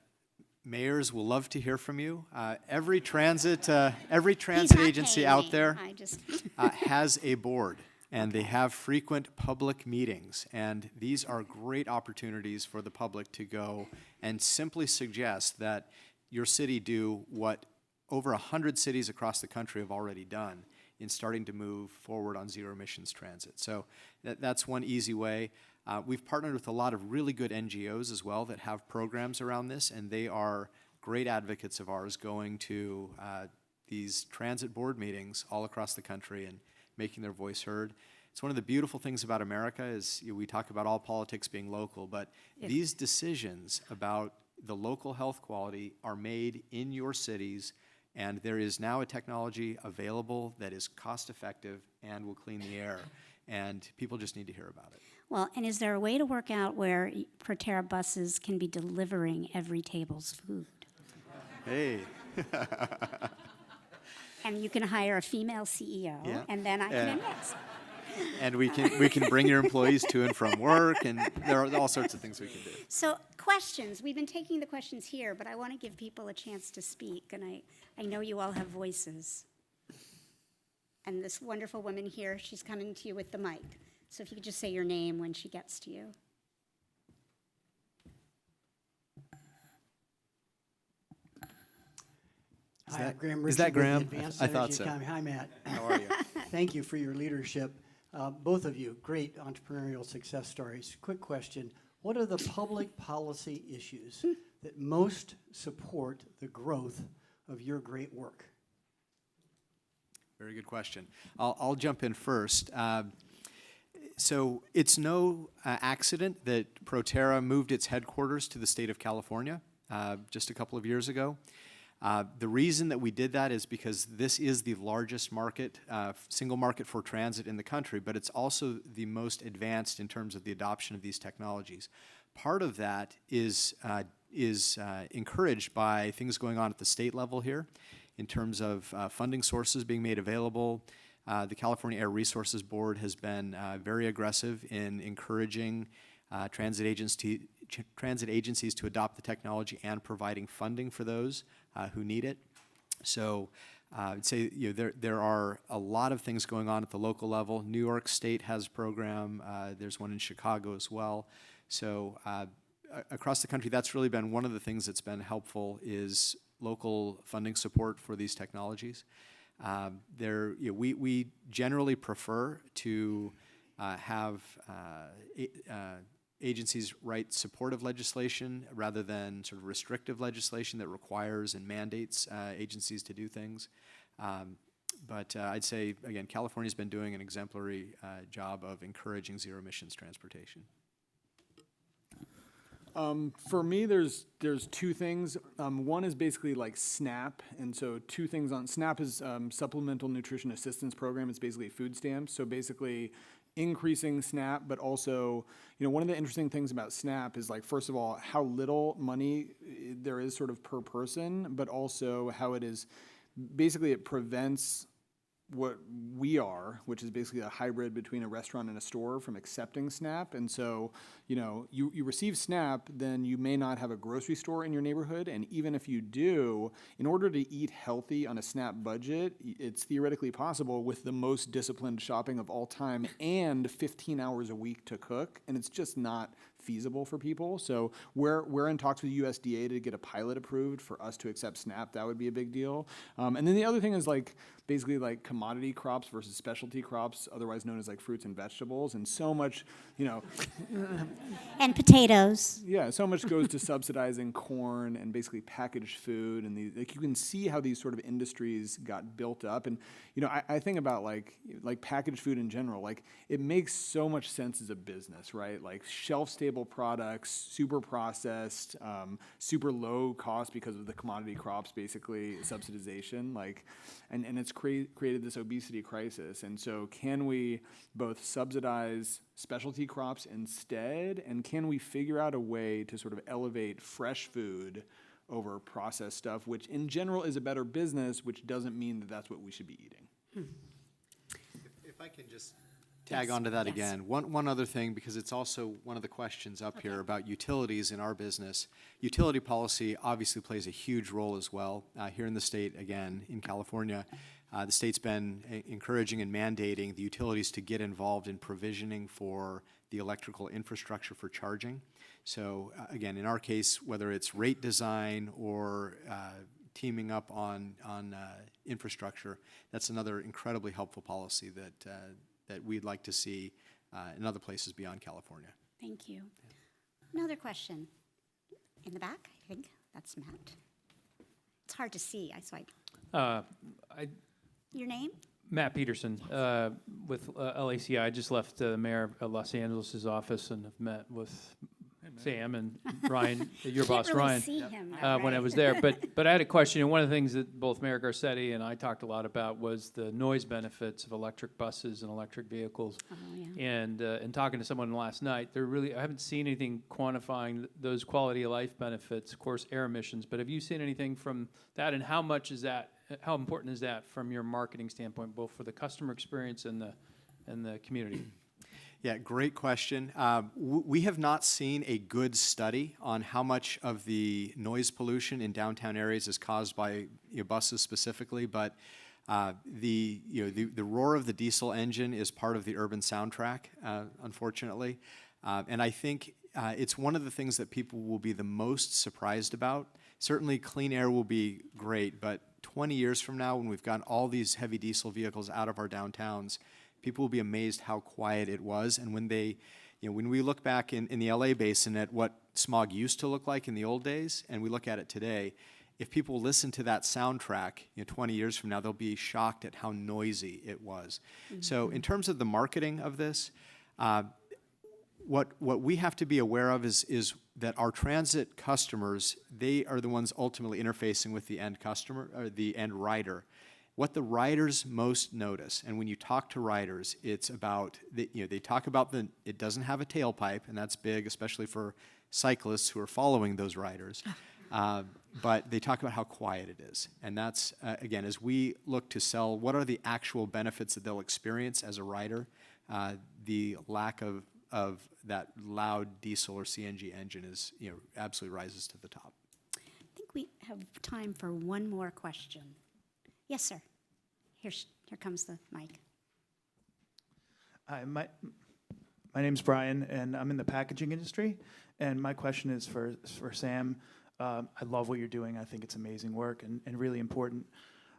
mayors will love to hear from you. Every transit agency out there has a board, and they have frequent public meetings, and these are great opportunities for the public to go and simply suggest that your city do what over 100 cities across the country have already done, in starting to move forward on zero emissions transit. So that's one easy way. We've partnered with a lot of really good NGOs as well that have programs around this, and they are great advocates of ours going to these transit board meetings all across the country and making their voice heard. It's one of the beautiful things about America is we talk about all politics being local, but these decisions about the local health quality are made in your cities, and there is now a technology available that is cost effective and will clean the air, and people just need to hear about it. Well, and is there a way to work out where Proterra buses can be delivering Everytable's food? Hey. And you can hire a female CEO, Yeah. and then I can invest. And we can bring your employees to and from work, and there are all sorts of things we can do. So questions. We've been taking the questions here, but I want to give people a chance to speak, and I know you all have voices. And this wonderful woman here, she's coming to you with the mic. So if you could just say your name when she gets to you. Hi, I'm Graham is that Richard with Graham? Advanced I thought Energy so. Economy. Hi, Matt. How are you? Thank you for your leadership. Both of you, great entrepreneurial success stories. Quick question. What are the public policy issues that most support the growth of your great work? Very good question. I'll jump in first. So it's no accident that Proterra moved its headquarters to the state of California just a couple of years ago. The reason that we did that is because this is the largest market, single market for transit in the country, but it's also the most advanced in terms of the adoption of these technologies. Part of that is encouraged by things going on at the state level here in terms of funding sources being made available. The California Air Resources Board has been very aggressive in encouraging transit agencies to adopt the technology and providing funding for those who need it. So I'd say there are a lot of things going on at the local level. New York State has a program. There's one in Chicago as well. So across the country, that's really been one of the things that's been helpful is local funding support for these technologies. We generally prefer to have agencies write supportive legislation rather than sort of restrictive legislation that requires and mandates agencies to do things. But I'd say, again, California's been doing an exemplary job of encouraging zero emissions transportation. For me, there's two things. One is basically like SNAP, and so two things on SNAP is Supplemental Nutrition Assistance Program. It's basically food stamps. So basically increasing SNAP, but also, one of the interesting things about SNAP is, like, first of all, how little money there is sort of per person, but also how it is, basically it prevents what we are, which is basically a hybrid between a restaurant and a store, from accepting SNAP. And so, you receive SNAP, then you may not have a grocery store in your neighborhood. And even if you do, in order to eat healthy on a SNAP budget, it's theoretically possible with the most disciplined shopping of all time and 15 hours a week to cook. And it's just not feasible for people. So we're in talks with USDA to get a pilot approved for us to accept SNAP. That would be a big deal. And then the other thing is basically commodity crops versus specialty crops, otherwise known as fruits and vegetables. And so much, And potatoes. yeah, so much goes to subsidizing corn and basically packaged food. And you can see how these sort of industries got built up. And, I think about packaged food in general, it makes so much sense as a business, right? Shelf-stable products, super processed, super low cost because of the commodity crops, basically subsidization, and it's created this obesity crisis. And so can we both subsidize specialty crops instead, and can we figure out a way to sort of elevate fresh food over processed stuff, which in general is a better business, which doesn't mean that that's what we should be eating. If I can just tag onto that again. One other thing, because it's also one of the questions up here about utilities in our business. Utility policy obviously plays a huge role as well. Here in the state, again, in California, the state's been encouraging and mandating the utilities to get involved in provisioning for the electrical infrastructure for charging. So again, in our case, whether it's rate design or teaming up on infrastructure. That's another incredibly helpful policy that we'd like to see in other places beyond California. Thank you. Another question. In the back, I think. That's Matt. It's hard to see. Your name? Matt Peterson with LACI. I just left the mayor of Los Angeles' office and have met with Sam and Ryan, your boss, Can't really Ryan, see him, when I right? was there. But I had a question, and one of the things that both Mayor Garcetti and I talked a lot about was the noise benefits of electric buses and electric vehicles. Oh, yeah. And talking to someone last night, I haven't seen anything quantifying those quality of life benefits, of course, air emissions, but have you seen anything from that, and how important is that from your marketing standpoint, both for the customer experience and the community? Yeah, great question. We have not seen a good study on how much of the noise pollution in downtown areas is caused by buses specifically, but the roar of the diesel engine is part of the urban soundtrack, unfortunately. And I think it's one of the things that people will be the most surprised about. Certainly clean air will be great, but 20 years from now, when we've gotten all these heavy diesel vehicles out of our downtowns, people will be amazed how quiet it was. And when when we look back in the LA basin at what smog used to look like in the old days, and we look at it today, if people listen to that soundtrack 20 years from now, they'll be shocked at how noisy it was. Mm-hmm. So in terms of the marketing of this, what we have to be aware of is that our transit customers, they are the ones ultimately interfacing with the end customer, or the end rider. What the riders most notice, and when you talk to riders, it's about, they talk about it doesn't have a tailpipe, and that's big, especially for cyclists who are following those riders. But they talk about how quiet it is. And that's, again, as we look to sell, what are the actual benefits that they'll experience as a rider? The lack of that loud diesel or CNG engine is, absolutely rises to the top. I think we have time for one more question. Yes, sir. Here comes the mic. Hi, my name's Brian, and I'm in the packaging industry. And my question is for Sam. I love what you're doing. I think it's amazing work and really important.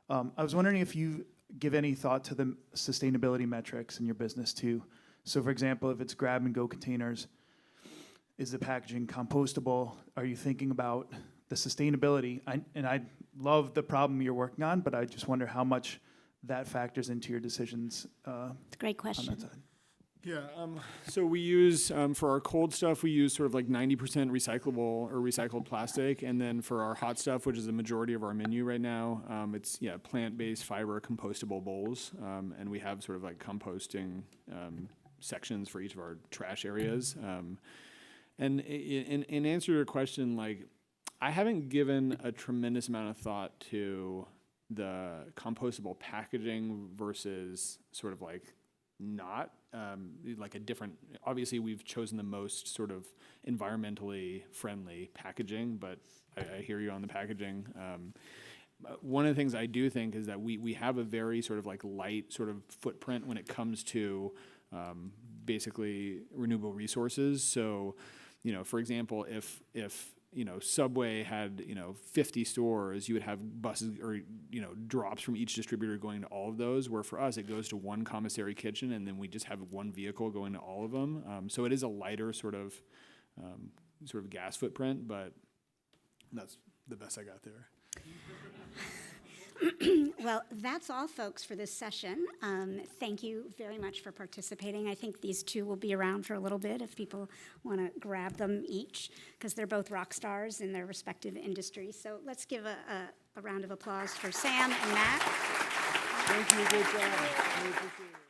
I was wondering if you give any thought to the sustainability metrics in your business too. So, for example, if it's grab-and-go containers, is the packaging compostable? Are you thinking about the sustainability? I love the problem you're working on, but I just wonder how much that factors into your decisions. It's a great question. On that side. Yeah, so we use, for our cold stuff, we use sort of like 90% recyclable or recycled plastic. And then for our hot stuff, which is the majority of our menu right now, it's, plant-based fiber compostable bowls. And we have sort of like composting sections for each of our trash areas. And in answer to your question, I haven't given a tremendous amount of thought to the compostable packaging versus sort of not a different, obviously we've chosen the most sort of environmentally friendly packaging, but I hear you on the packaging. One of the things I do think is that we have a very sort of light sort of footprint when it comes to basically renewable resources. So, for example, if Subway had, 50 stores, you would have buses or, drops from each distributor going to all of those, where for us, it goes to one commissary kitchen, and then we just have one vehicle going to all of them. So it is a lighter sort of gas footprint, but that's the best I got there. Well, that's all, folks, for this session. Thank you very much for participating. I think these two will be around for a little bit if people want to grab them each, because they're both rock stars in their respective industries. So let's give a round of applause for Sam and Matt. Thank you. Good job. Really appreciate it.